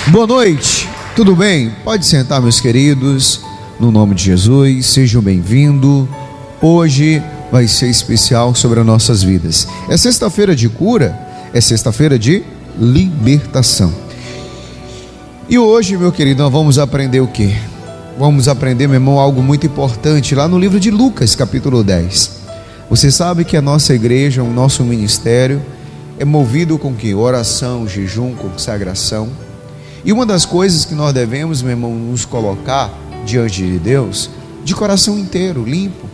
Boa noite, tudo bem? Pode sentar, meus queridos, no nome de Jesus, sejam bem-vindos. Hoje vai ser especial sobre as nossas vidas. É sexta-feira de cura, é sexta-feira de libertação. E hoje, meu querido, nós vamos aprender o quê? Vamos aprender, meu irmão, algo muito importante lá no livro de Lucas, capítulo 10. Você sabe que a nossa igreja, o nosso ministério é movido com que? Oração, jejum, consagração. E uma das coisas que nós devemos, meu irmão, nos colocar diante de Deus de coração inteiro, limpo.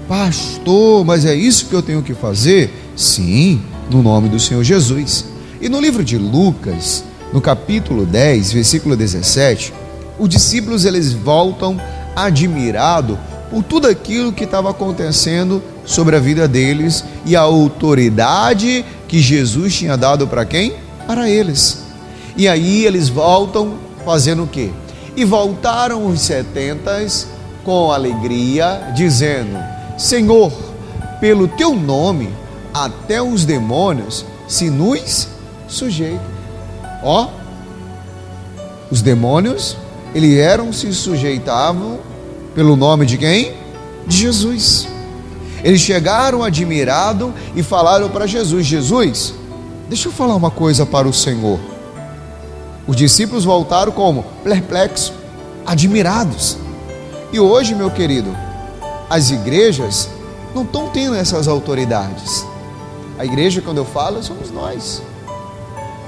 Pastor, mas é isso que eu tenho que fazer? Sim, no nome do Senhor Jesus. E no livro de Lucas, no capítulo 10, versículo 17, os discípulos eles voltam admirados por tudo aquilo que estava acontecendo sobre a vida deles e a autoridade que Jesus tinha dado para quem? Para eles. E aí eles voltam fazendo o quê? E voltaram os 70 com alegria, dizendo: Senhor, pelo teu nome, até os demônios se nos sujeitam. Ó, os demônios, eles se sujeitavam pelo nome de quem? De Jesus. Eles chegaram admirados e falaram para Jesus: Jesus, deixa eu falar uma coisa para o Senhor. Os discípulos voltaram como? Perplexos, admirados. E hoje, meu querido, as igrejas não estão tendo essas autoridades. A igreja, quando eu falo, somos nós.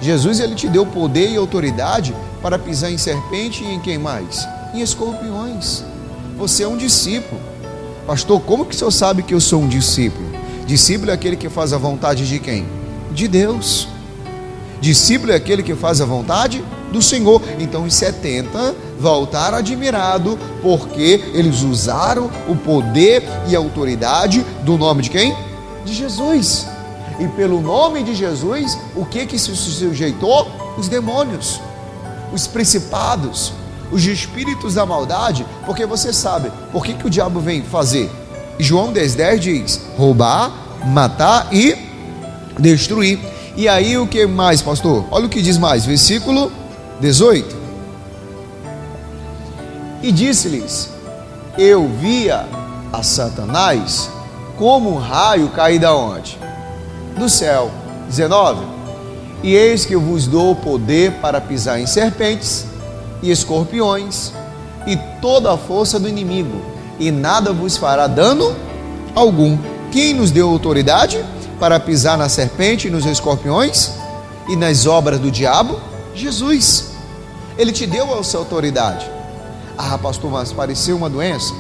Jesus, ele te deu poder e autoridade para pisar em serpente e em quem mais? Em escorpiões. Você é um discípulo. Pastor, como que o senhor sabe que eu sou um discípulo? Discípulo é aquele que faz a vontade de quem? De Deus. Discípulo é aquele que faz a vontade do Senhor. Então os 70 voltaram admirados porque eles usaram o poder e a autoridade do nome de quem? De Jesus. E pelo nome de Jesus, o que se sujeitou? Os demônios, os principados, os espíritos da maldade. Porque você sabe, por que o diabo vem fazer? João 10,10 diz: roubar, matar e destruir. E aí o que mais, pastor? Olha o que diz mais, versículo 18. E disse-lhes: eu via a Satanás como um raio cair da onde? Do céu. 19. E eis que eu vos dou o poder para pisar em serpentes e escorpiões e toda a força do inimigo, e nada vos fará dano algum. Quem nos deu autoridade para pisar na serpente e nos escorpiões e nas obras do diabo? Jesus. Ele te deu essa autoridade. Ah, pastor, mas apareceu uma doença,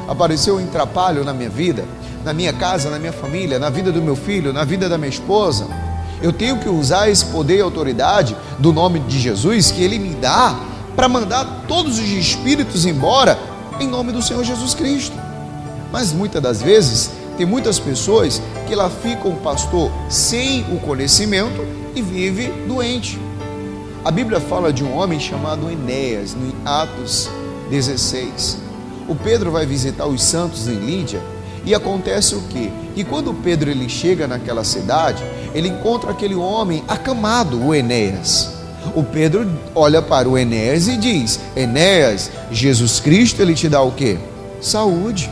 apareceu um atrapalho na minha vida, na minha casa, na minha família, na vida do meu filho, na vida da minha esposa. Eu tenho que usar esse poder e autoridade do nome de Jesus que Ele me dá para mandar todos os espíritos embora em nome do Senhor Jesus Cristo. Mas muitas das vezes tem muitas pessoas que lá ficam, pastor, sem o conhecimento e vive doente. A Bíblia fala de um homem chamado Enéas, em Atos 16. O Pedro vai visitar os santos em Lídia e acontece o quê? E quando Pedro ele chega naquela cidade, ele encontra aquele homem acamado, o Enéas. O Pedro olha para o Enéas e diz: Enéas, Jesus Cristo ele te dá o quê? Saúde.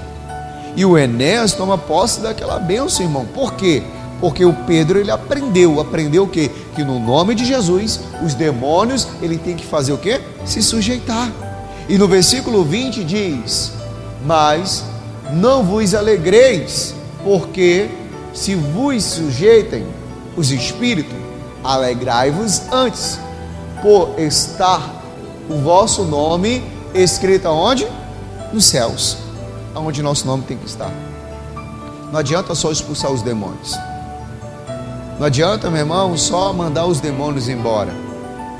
E o Enéas toma posse daquela bênção, irmão. Por quê? Porque o Pedro ele aprendeu o quê? Que no nome de Jesus, os demônios, ele tem que fazer o quê? Se sujeitar. E no versículo 20 diz: mas não vos alegreis, porque se vos sujeitem os espíritos, alegrai-vos antes, por estar o vosso nome escrito aonde? Nos céus. Onde nosso nome tem que estar. Não adianta só expulsar os demônios. Não adianta, meu irmão, só mandar os demônios embora.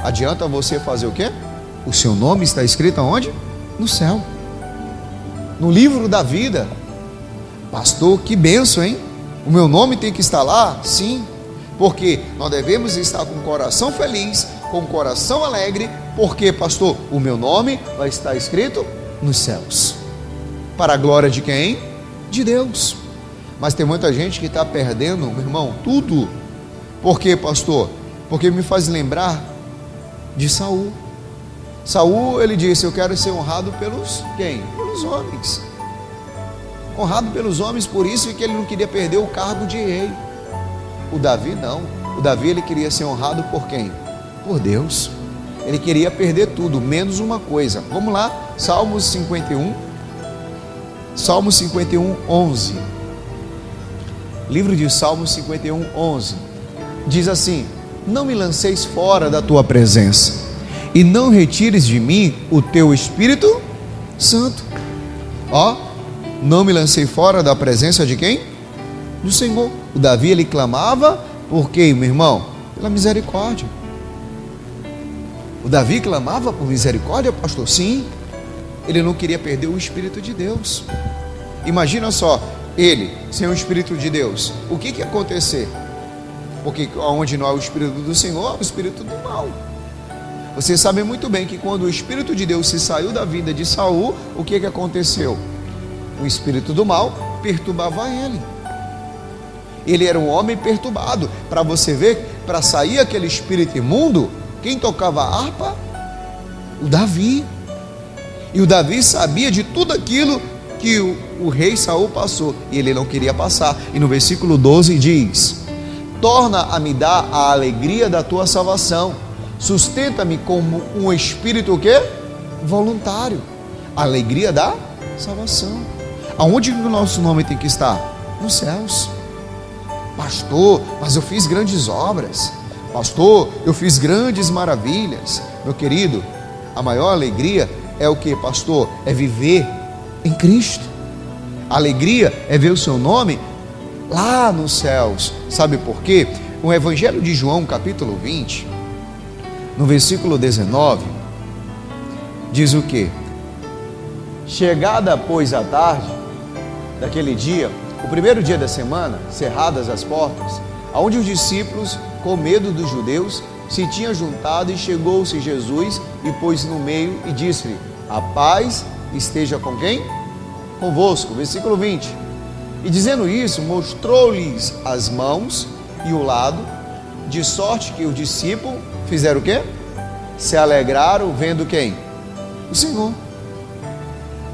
Adianta você fazer o quê? O seu nome está escrito aonde? No céu. No livro da vida. Pastor, que bênção, hein? O meu nome tem que estar lá? Sim. Porque nós devemos estar com o coração feliz, com o coração alegre. Porque, pastor, o meu nome vai estar escrito nos céus. Para a glória de quem? De Deus. Mas tem muita gente que está perdendo, meu irmão, tudo. Por quê, pastor? Porque me faz lembrar de Saul. Saul, ele disse: eu quero ser honrado pelos quem? Pelos homens. Honrado pelos homens, por isso que ele não queria perder o cargo de rei. O Davi não. O Davi, ele queria ser honrado por quem? Por Deus. Ele queria perder tudo, menos uma coisa. Vamos lá, Salmos 51. Salmos 51, 11. Livro de Salmos 51, 11. Diz assim: não me lanceis fora da tua presença, e não retires de mim o teu Espírito Santo. Ó, não me lancei fora da presença de quem? Do Senhor. O Davi, ele clamava por quê, meu irmão? Pela misericórdia. O Davi clamava por misericórdia, pastor? Sim. Ele não queria perder o Espírito de Deus. Imagina só, ele sem o Espírito de Deus, o que ia acontecer? Porque onde não há o Espírito do Senhor, há o Espírito do mal. Vocês sabem muito bem que quando o Espírito de Deus se saiu da vida de Saul, o que aconteceu? O Espírito do mal perturbava ele. Ele era um homem perturbado. Para você ver, para sair aquele espírito imundo, quem tocava a harpa? O Davi. E o Davi sabia de tudo aquilo que o rei Saul passou, e ele não queria passar. E no versículo 12 diz: torna a me dar a alegria da tua salvação, sustenta-me como um espírito o quê? Voluntário. A alegria da salvação. Aonde o nosso nome tem que estar? Nos céus. Pastor, mas eu fiz grandes obras. Pastor, eu fiz grandes maravilhas. Meu querido, a maior alegria é o que, pastor? É viver em Cristo. A alegria é ver o seu nome lá nos céus. Sabe por quê? O Evangelho de João, capítulo 20, no versículo 19, diz o quê? Chegada, pois, a tarde daquele dia, o primeiro dia da semana, cerradas as portas, aonde os discípulos, com medo dos judeus, se tinham juntado, e chegou-se Jesus e pôs-se no meio e disse-lhe: a paz esteja com quem? Convosco. Versículo 20. E dizendo isso, mostrou-lhes as mãos e o lado, de sorte que os discípulos fizeram o quê? Se alegraram vendo quem? O Senhor.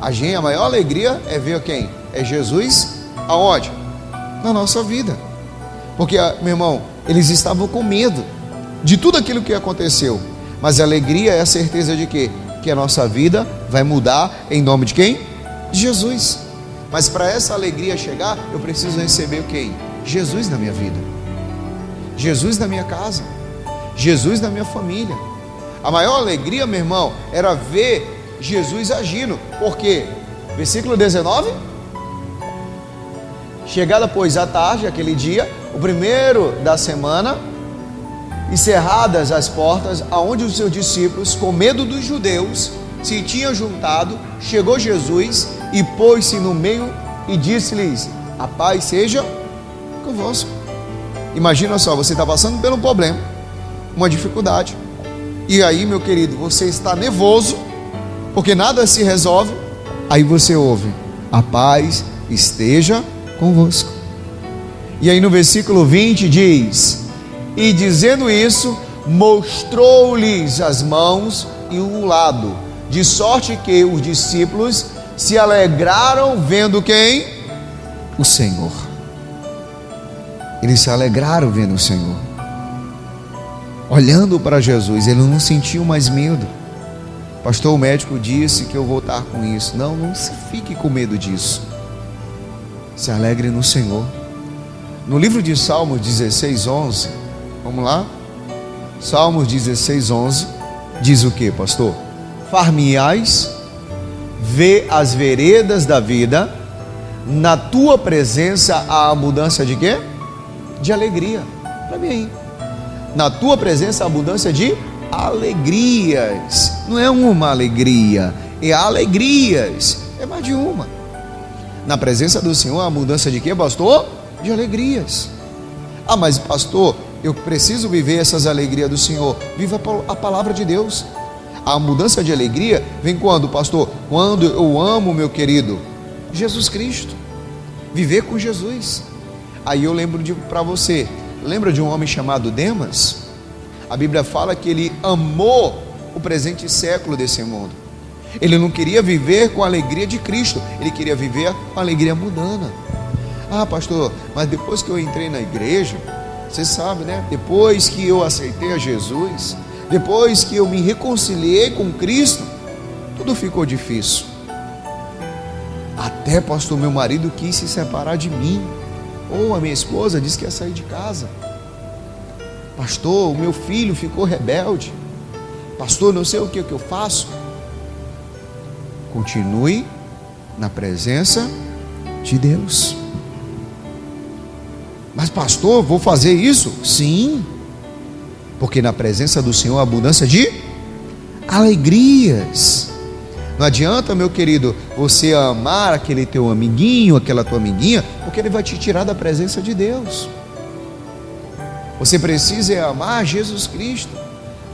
A maior alegria é ver quem? É Jesus. Aonde? Na nossa vida. Porque, meu irmão, eles estavam com medo de tudo aquilo que aconteceu, mas a alegria é a certeza de quê? Que a nossa vida vai mudar em nome de quem? De Jesus. Mas para essa alegria chegar, eu preciso receber quem? Jesus na minha vida, Jesus na minha casa, Jesus na minha família. A maior alegria, meu irmão, era ver Jesus agindo. Por quê? Versículo 19. Chegada, pois, à tarde, aquele dia, o primeiro da semana, e cerradas as portas, aonde os seus discípulos, com medo dos judeus, se tinham juntado, chegou Jesus e pôs-se no meio e disse-lhes: a paz seja convosco. Imagina só, você está passando por um problema, uma dificuldade, e aí, meu querido, você está nervoso, porque nada se resolve. Aí você ouve: a paz esteja convosco. E aí no versículo 20 diz: e dizendo isso, mostrou-lhes as mãos e o lado, de sorte que os discípulos se alegraram vendo quem? O Senhor. Eles se alegraram vendo o Senhor, olhando para Jesus. Eles não sentiam mais medo. Pastor, o médico disse que eu vou estar com isso. Não, não se fique com medo disso. Se alegre no Senhor. No livro de Salmos 16, 11, vamos lá? Salmos 16, 11, diz o que, pastor? Far-me-ás ver as veredas da vida, na tua presença há abundância de quê? De alegria. Para mim aí. Na tua presença há abundância de alegrias. Não é uma alegria, é alegrias. É mais de uma. Na presença do Senhor há abundância de quê, pastor? De alegrias. Ah, mas pastor, eu preciso viver essas alegrias do Senhor. Viva a palavra de Deus. A mudança de alegria vem quando, pastor? Quando eu amo, meu querido, Jesus Cristo. Viver com Jesus. Aí eu lembro para você, lembra de um homem chamado Demas? A Bíblia fala que ele amou o presente século desse mundo. Ele não queria viver com a alegria de Cristo, ele queria viver com a alegria mundana. Ah, pastor, mas depois que eu entrei na igreja, você sabe, né? Depois que eu aceitei a Jesus, depois que eu me reconciliei com Cristo, tudo ficou difícil. Até, pastor, meu marido quis se separar de mim. Ou a minha esposa disse que ia sair de casa. Pastor, o meu filho ficou rebelde. Pastor, não sei o que eu faço. Continue na presença de Deus. Mas pastor, vou fazer isso? Sim, porque na presença do Senhor há abundância de alegrias. Não adianta, meu querido, você amar aquele teu amiguinho, aquela tua amiguinha, porque ele vai te tirar da presença de Deus. Você precisa amar Jesus Cristo.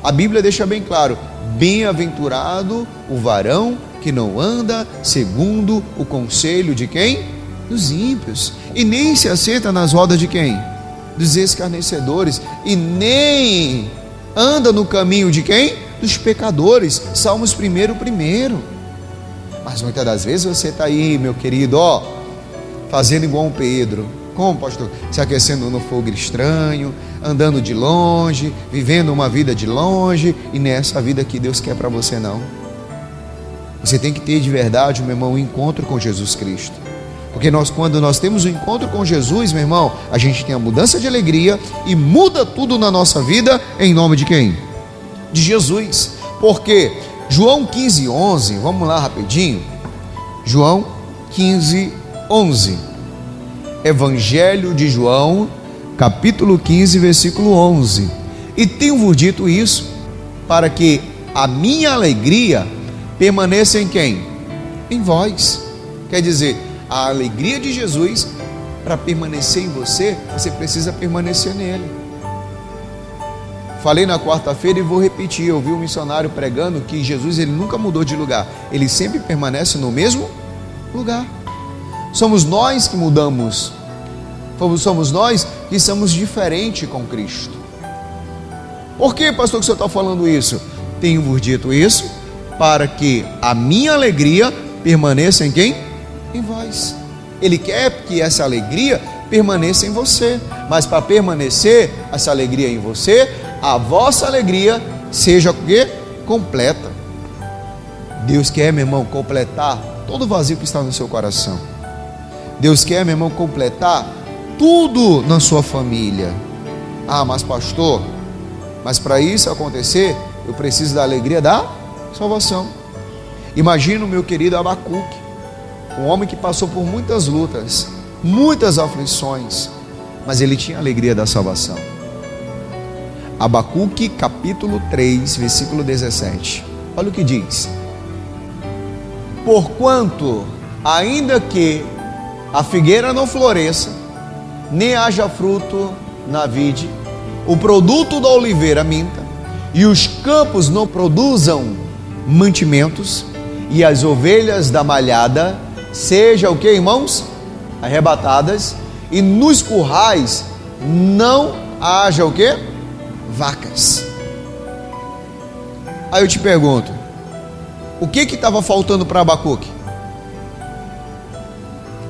A Bíblia deixa bem claro: bem-aventurado o varão que não anda segundo o conselho de quem? Dos ímpios. E nem se assenta nas rodas de quem? Dos escarnecedores. E nem anda no caminho de quem? Dos pecadores. Salmos 1. Mas muitas das vezes você está aí, meu querido, fazendo igual um Pedro. Como, pastor? Se aquecendo no fogo estranho, andando de longe, vivendo uma vida de longe, e nessa vida que Deus quer para você, não. Você tem que ter de verdade, meu irmão, um encontro com Jesus Cristo. Porque quando nós temos um encontro com Jesus, meu irmão, a gente tem a mudança de alegria e muda tudo na nossa vida, em nome de quem? De Jesus. Porque João 15:11, vamos lá rapidinho. João 15:11. Evangelho de João, capítulo 15, versículo 11. E tenho-vos dito isso, para que a minha alegria permaneça em quem? Em vós. Quer dizer, a alegria de Jesus, para permanecer em você, você precisa permanecer nele. Falei na quarta-feira e vou repetir. Eu vi um missionário pregando que Jesus, ele nunca mudou de lugar, ele sempre permanece no mesmo lugar. Somos nós que mudamos, somos nós que somos diferentes com Cristo. Por que, pastor, que o senhor está falando isso? Tenho-vos dito isso, para que a minha alegria permaneça em quem? Em vós. Ele quer que essa alegria permaneça em você, mas para permanecer essa alegria em você, a vossa alegria seja o quê? Completa. Deus quer, meu irmão, completar todo o vazio que está no seu coração. Deus quer, meu irmão, completar tudo na sua família. Ah, mas pastor, mas para isso acontecer, eu preciso da alegria da salvação. Imagina o meu querido Abacuque, um homem que passou por muitas lutas, muitas aflições, mas ele tinha a alegria da salvação. Abacuque capítulo 3, versículo 17. Olha o que diz: porquanto, ainda que a figueira não floresça, nem haja fruto na vide, o produto da oliveira minta, e os campos não produzam mantimentos, e as ovelhas da malhada sejam o que, irmãos? Arrebatadas, e nos currais não haja o que? Vacas. Aí eu te pergunto, o que estava faltando para Abacuque?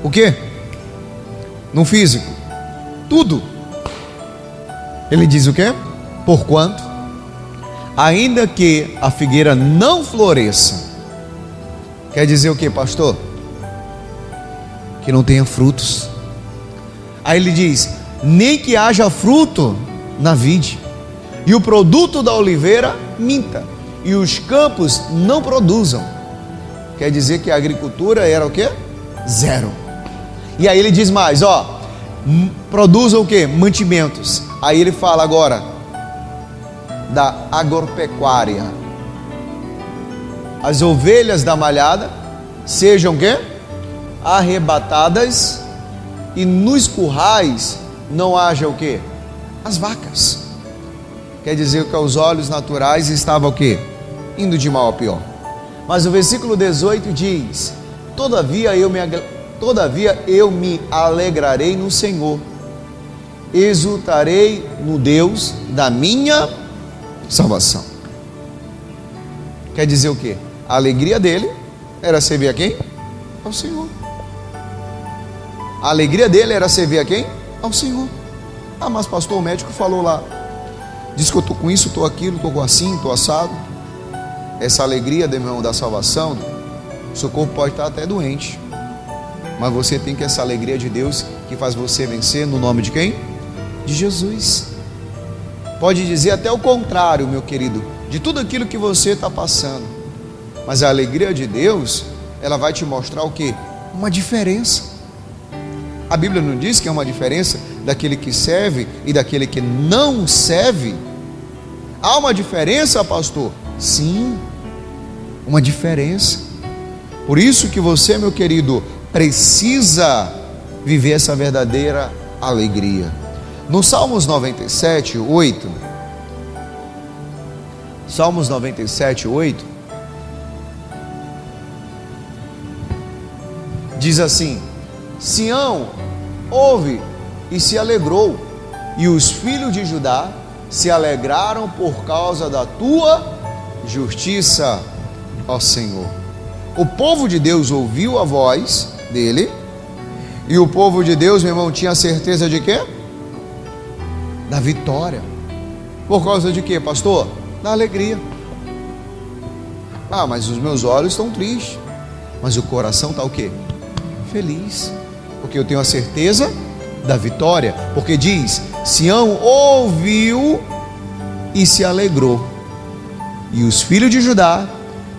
O que? No físico? Tudo. Ele diz o que? Porquanto, ainda que a figueira não floresça, quer dizer o que, pastor? Que não tenha frutos. Aí ele diz, nem que haja fruto na vide, e o produto da oliveira minta, e os campos não produzam. Quer dizer que a agricultura era o que? Zero. E aí ele diz mais, produzam o que? Mantimentos. Aí ele fala agora da agropecuária. As ovelhas da malhada sejam o que? Arrebatadas, e nos currais não haja o que? As vacas. Quer dizer que aos olhos naturais estava o que? Indo de mal a pior. Mas o versículo 18 diz: todavia eu me alegrarei no Senhor, exultarei no Deus da minha salvação. Quer dizer o quê? A alegria dele era servir a quem? Ao Senhor. A alegria dele era servir a quem? Ao Senhor. Ah, mas pastor, o médico falou lá, diz que eu estou com isso, estou aquilo, estou assim, estou assado. Essa alegria, meu irmão, da salvação, o seu corpo pode estar até doente, mas você tem que essa alegria de Deus que faz você vencer no nome de quem? De Jesus. Pode dizer até o contrário, meu querido, de tudo aquilo que você está passando, mas a alegria de Deus, ela vai te mostrar o quê? Uma diferença. A Bíblia não diz que é uma diferença daquele que serve e daquele que não serve? Há uma diferença, pastor? Sim, uma diferença. Por isso que você, meu querido, precisa viver essa verdadeira alegria. No Salmos 97, 8, Salmos 97, 8, diz assim: Sião ouve e se alegrou, e os filhos de Judá se alegraram por causa da tua justiça, ó Senhor. O povo de Deus ouviu a voz dele, e o povo de Deus, meu irmão, tinha certeza de quê? Da vitória. Por causa de quê, pastor? Da alegria. Ah, mas os meus olhos estão tristes, mas o coração está o quê? Feliz, porque eu tenho a certeza da vitória, porque diz: Sião ouviu e se alegrou, e os filhos de Judá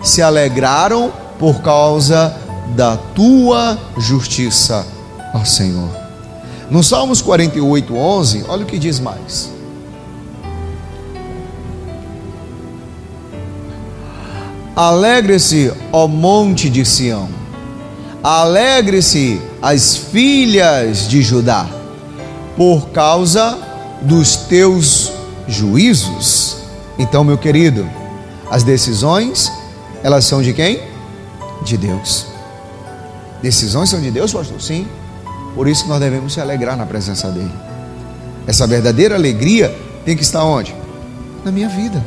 se alegraram por causa da tua justiça, ó Senhor. No Salmos 48, 11, olha o que diz mais: alegre-se, ó monte de Sião, alegre-se as filhas de Judá, por causa dos teus juízos. Então, meu querido, as decisões, elas são de quem? De Deus. Decisões são de Deus, pastor? Sim. Por isso que nós devemos se alegrar na presença dele. Essa verdadeira alegria tem que estar onde? Na minha vida.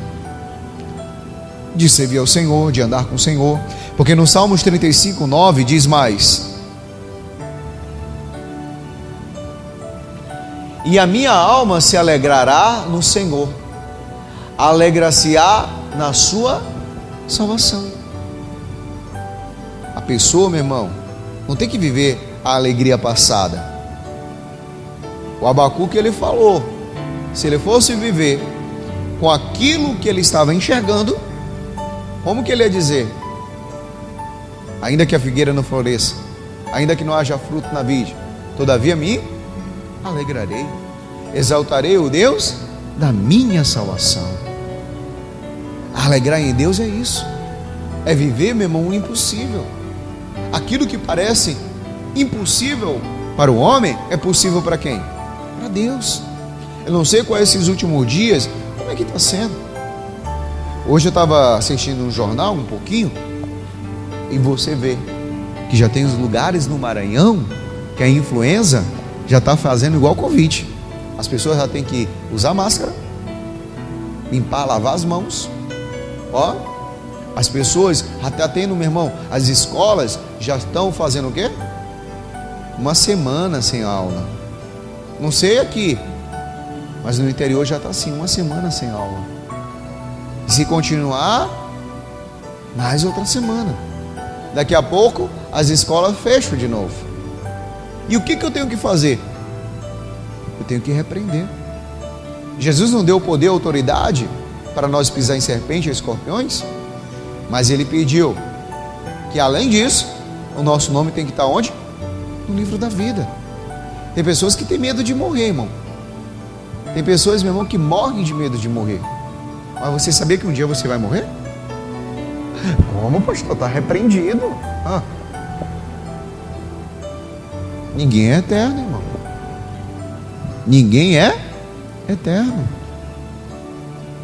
De servir ao Senhor, de andar com o Senhor. Porque no Salmos 35, 9 diz mais: e a minha alma se alegrará no Senhor, alegra-se-á na sua salvação. A pessoa, meu irmão, não tem que viver a alegria passada. O Abacuque, ele falou, se ele fosse viver com aquilo que ele estava enxergando, como que ele ia dizer? Ainda que a figueira não floresça, ainda que não haja fruto na vide, todavia me alegrarei, exaltarei o Deus da minha salvação. Alegrar em Deus é isso, é viver, meu irmão, o impossível. Aquilo que parece impossível para o homem é possível para quem? Para Deus. Eu não sei quais esses últimos dias, como é que está sendo. Hoje eu estava assistindo um jornal um pouquinho, e você vê que já tem os lugares no Maranhão que a influenza já está fazendo igual Covid. As pessoas já têm que usar máscara, limpar, lavar as mãos. Ó, as pessoas até tendo, meu irmão, as escolas já estão fazendo o quê? Uma semana sem aula. Não sei aqui, mas no interior já está assim, uma semana sem aula. E se continuar, mais outra semana. Daqui a pouco as escolas fecham de novo. E o que eu tenho que fazer? Eu tenho que repreender. Jesus não deu poder e autoridade para nós pisar em serpentes e escorpiões, mas ele pediu que, além disso, o nosso nome tem que estar onde? No livro da vida. Tem pessoas que têm medo de morrer, irmão. Tem pessoas, meu irmão, que morrem de medo de morrer. Mas você sabia que um dia você vai morrer? Como, pastor? Está repreendido. Ninguém é eterno, irmão. Ninguém é eterno.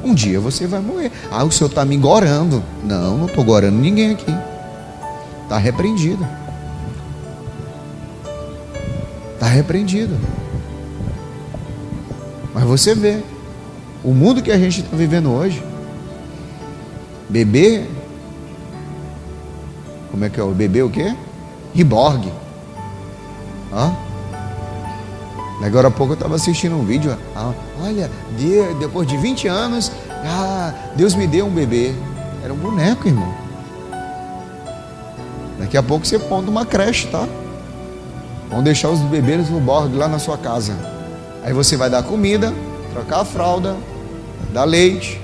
Um dia você vai morrer. Ah, o senhor está me gorando. Não, não estou gorando ninguém aqui. Está repreendido. Está repreendido. Mas você vê, o mundo que a gente está vivendo hoje, beber como é que é o bebê, o quê? Reborn. Agora há pouco eu estava assistindo um vídeo. Olha, depois de 20 anos, Deus me deu um bebê. Era um boneco, irmão. Daqui a pouco você monta uma creche, tá? Vão deixar os bebês no bordo lá na sua casa. Aí você vai dar comida, trocar a fralda, dar leite,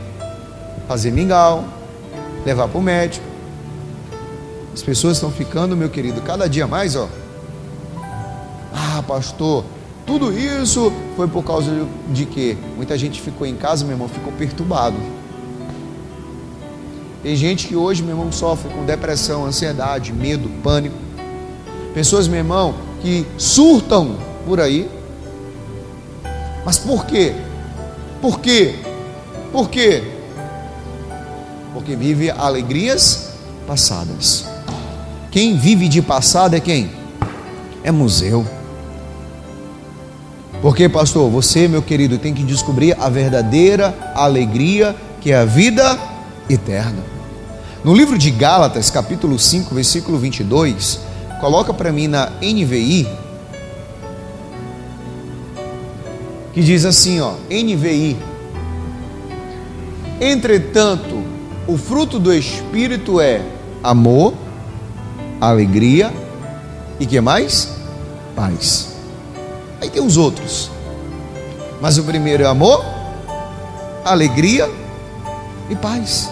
fazer mingau, levar para o médico. As pessoas estão ficando, meu querido, cada dia mais, pastor, tudo isso foi por causa de quê? Muita gente ficou em casa, meu irmão, ficou perturbado. Tem gente que hoje, meu irmão, sofre com depressão, ansiedade, medo, pânico. Pessoas, meu irmão, que surtam por aí. Mas por quê? Por quê? Por quê? Porque vive alegrias passadas. Quem vive de passado é quem? É museu. Porque, pastor, você, meu querido, tem que descobrir a verdadeira alegria, que é a vida eterna. No livro de Gálatas, capítulo 5, versículo 22, coloca para mim na NVI, que diz assim, NVI: entretanto, o fruto do Espírito é amor, alegria e que mais? Paz. Aí tem os outros, mas o primeiro é amor, alegria e paz.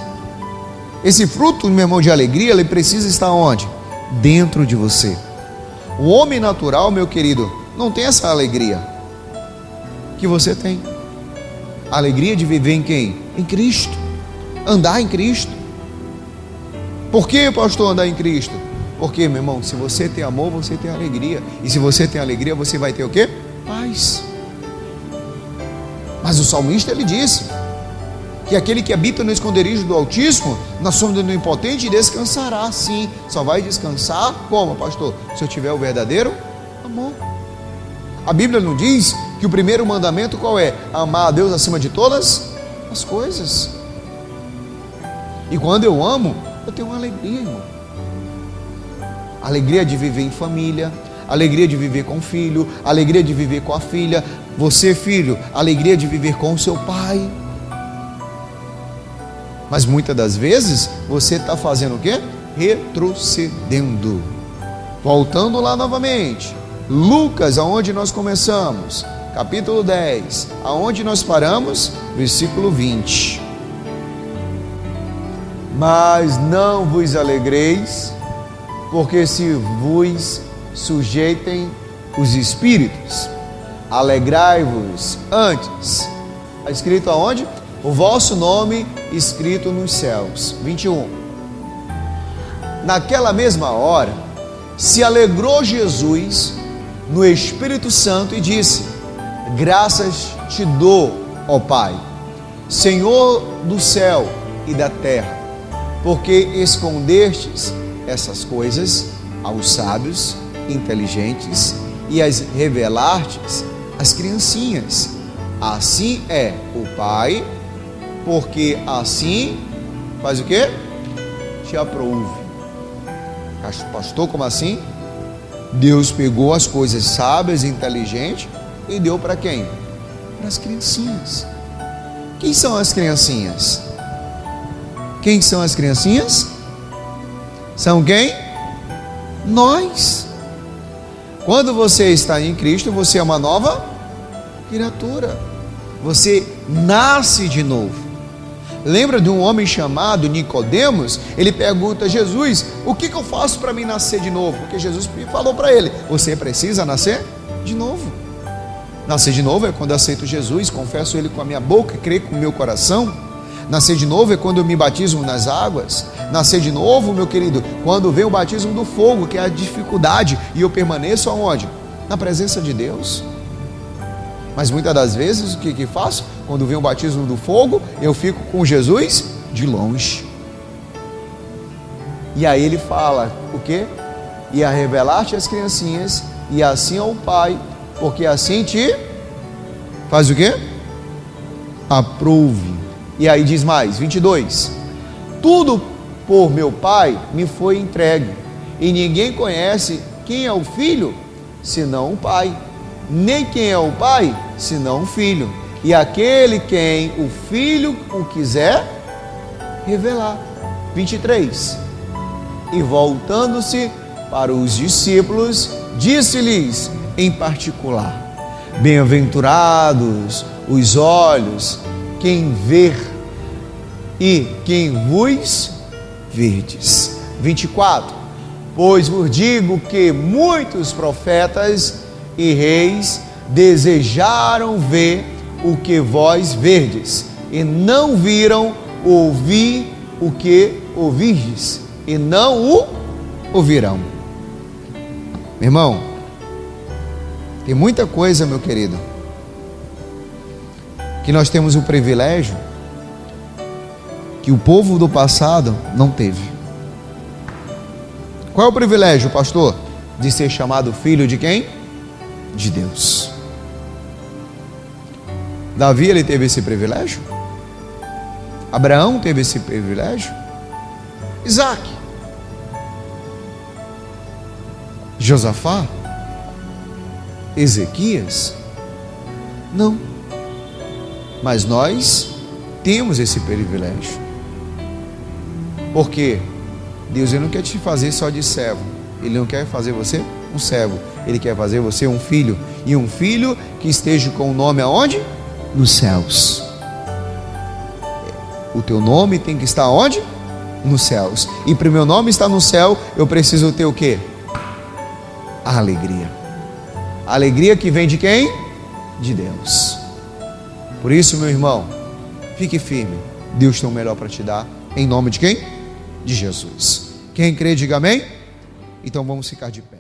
Esse fruto, meu irmão, de alegria, ele precisa estar onde? Dentro de você. O homem natural, meu querido, não tem essa alegria que você tem. A alegria de viver em quem? Em Cristo. Andar em Cristo. Por que, pastor, andar em Cristo? Porque, meu irmão, se você tem amor, você tem alegria. E se você tem alegria, você vai ter o quê? Paz. Mas o salmista, ele disse que aquele que habita no esconderijo do Altíssimo, na sombra do Onipotente, descansará. Sim, só vai descansar como, pastor? Se eu tiver o verdadeiro amor. A Bíblia não diz que o primeiro mandamento qual é? Amar a Deus acima de todas as coisas. E quando eu amo, eu tenho uma alegria, irmão. Alegria de viver em família, alegria de viver com o filho, alegria de viver com a filha. Você, filho, alegria de viver com o seu pai. Mas muitas das vezes você está fazendo o quê? Retrocedendo. Voltando lá novamente, Lucas, aonde nós começamos, capítulo 10, aonde nós paramos? Versículo 20. Mas não vos alegreis, porque se vos sujeitem os espíritos, alegrai-vos antes. Está escrito aonde? O vosso nome escrito nos céus. 21. Naquela mesma hora, se alegrou Jesus no Espírito Santo e disse: graças te dou, ó Pai, Senhor do céu e da terra, porque escondestes essas coisas aos sábios, inteligentes, e as revelastes às criancinhas. Assim é o Pai, porque assim faz o quê? Te aprouve. Pastor, como assim? Deus pegou as coisas sábias e inteligentes e deu para quem? Para as criancinhas. Quem são as criancinhas? Quem são as criancinhas? São quem? Nós. Quando você está em Cristo, você é uma nova criatura. Você nasce de novo. Lembra de um homem chamado Nicodemos? Ele pergunta a Jesus: o que eu faço para me nascer de novo? Porque Jesus falou para ele: você precisa nascer de novo. Nascer de novo é quando eu aceito Jesus, confesso Ele com a minha boca, creio com o meu coração. Nascer de novo é quando eu me batismo nas águas. Nascer de novo, meu querido, quando vem o batismo do fogo, que é a dificuldade, e eu permaneço aonde? Na presença de Deus. Mas muitas das vezes, o que faço? Quando vem o batismo do fogo, eu fico com Jesus de longe. E aí ele fala, o quê? E a revelar-te as criancinhas, e assim ao Pai, porque assim te faz o quê? Aprouve. E aí diz mais, 22. Tudo por meu Pai me foi entregue. E ninguém conhece quem é o filho, senão o pai. Nem quem é o pai, senão o filho. E aquele quem o filho o quiser revelar. 23. E voltando-se para os discípulos, disse-lhes em particular: bem-aventurados os olhos, quem ver e quem vos verdes. 24. Pois vos digo que muitos profetas e reis desejaram ver o que vós verdes, e não viram, ouvir o que ouvirdes, e não o ouvirão. Meu irmão, tem muita coisa, meu querido, que nós temos o privilégio que o povo do passado não teve. Qual é o privilégio, pastor? De ser chamado filho de quem? De Deus. Davi, ele teve esse privilégio? Abraão teve esse privilégio? Isaac? Josafá? Ezequias? Não. Mas nós temos esse privilégio. Por quê? Deus, ele não quer te fazer só de servo. Ele não quer fazer você um servo. Ele quer fazer você um filho. E um filho que esteja com o nome aonde? Nos céus. O teu nome tem que estar onde? Nos céus. E para o meu nome estar no céu, eu preciso ter o quê? A alegria. A alegria que vem de quem? De Deus. Por isso, meu irmão, fique firme. Deus tem o melhor para te dar. Em nome de quem? De Jesus. Quem crê, diga amém. Então vamos ficar de pé.